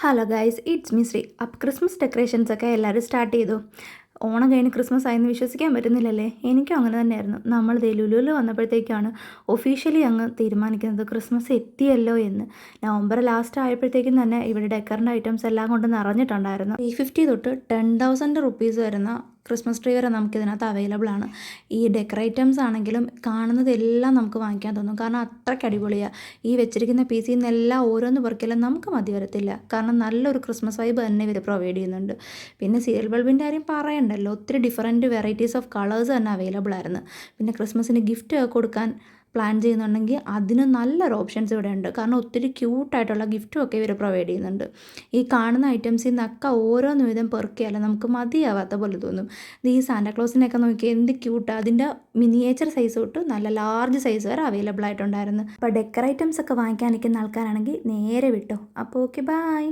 Hello guys, it's me Shri. അപ്പോൾ Christmas decorations ഒക്കെ എല്ലാവരും സ്റ്റാർട്ട് ചെയ്തു. ഓണം കഴിഞ്ഞ് ക്രിസ്മസ് ആയെന്ന് വിശ്വസിക്കാൻ പറ്റുന്നില്ലല്ലേ? എനിക്കും അങ്ങനെ തന്നെയായിരുന്നു. നമ്മൾ ദേ ലുലുവിൽ വന്നപ്പോഴത്തേക്കാണ് ഒഫീഷ്യലി അങ്ങ് തീരുമാനിക്കുന്നത് ക്രിസ്മസ് എത്തിയല്ലോ എന്ന്. നവംബർ ലാസ്റ്റ് ആയപ്പോഴത്തേക്കും തന്നെ ഇവിടെ ഡെക്കറിൻ്റെ ഐറ്റംസ് എല്ലാം കൊണ്ട് നിറഞ്ഞിട്ടുണ്ടായിരുന്നു. 350 തൊട്ട് 10,000 റുപ്പീസ് വരുന്ന ക്രിസ്മസ് ട്രീ വരെ നമുക്കിതിനകത്ത് അവൈലബിൾ ആണ്. ഈ ഡെക്കർ ഐറ്റംസ് ആണെങ്കിലും കാണുന്നതെല്ലാം നമുക്ക് വാങ്ങിക്കാൻ തോന്നും, കാരണം അത്രയ്ക്ക് അടിപൊളിയാണ്. ഈ വെച്ചിരിക്കുന്ന പീസിൽ നിന്നെല്ലാം ഓരോന്ന് പെറുക്കിയാലും നമുക്ക് മതി വരത്തില്ല, കാരണം നല്ലൊരു ക്രിസ്മസ് വൈബ് തന്നെ ഇവർ പ്രൊവൈഡ് ചെയ്യുന്നുണ്ട്. പിന്നെ സീരിയൽ ബൾബിൻ്റെ കാര്യം പറയണ്ടല്ലോ, ഒത്തിരി ഡിഫറൻറ്റ് വെറൈറ്റീസ് ഓഫ് കളേഴ്സ് തന്നെ അവൈലബിൾ ആയിരുന്നു. പിന്നെ ക്രിസ്മസിന് ഗിഫ്റ്റ് കൊടുക്കാൻ പ്ലാൻ ചെയ്യുന്നുണ്ടെങ്കിൽ അതിന് നല്ലൊരു ഓപ്ഷൻസ് ഇവിടെ ഉണ്ട്, കാരണം ഒത്തിരി ക്യൂട്ടായിട്ടുള്ള ഗിഫ്റ്റും ഒക്കെ ഇവർ പ്രൊവൈഡ് ചെയ്യുന്നുണ്ട്. ഈ കാണുന്ന ഐറ്റംസിൽ നിന്നൊക്കെ ഓരോന്ന് വീതം പെറുക്കിയാലും നമുക്ക് മതിയാവാത്ത പോലെ തോന്നും. ഇത് ഈ സാന്റാക്ലോസിനെയൊക്കെ നോക്കി എന്ത് ക്യൂട്ടാണ്. അതിൻ്റെ മിനിയേച്ചർ സൈസ് തൊട്ട് നല്ല ലാർജ് സൈസ് വരെ അവൈലബിൾ ആയിട്ടുണ്ടായിരുന്നു. അപ്പോൾ ഡെക്കർ ഐറ്റംസ് ഒക്കെ വാങ്ങിക്കാൻ നിൽക്കുന്ന ആൾക്കാരാണെങ്കിൽ നേരെ വിട്ടോ. അപ്പോൾ ഓക്കെ, ബൈ.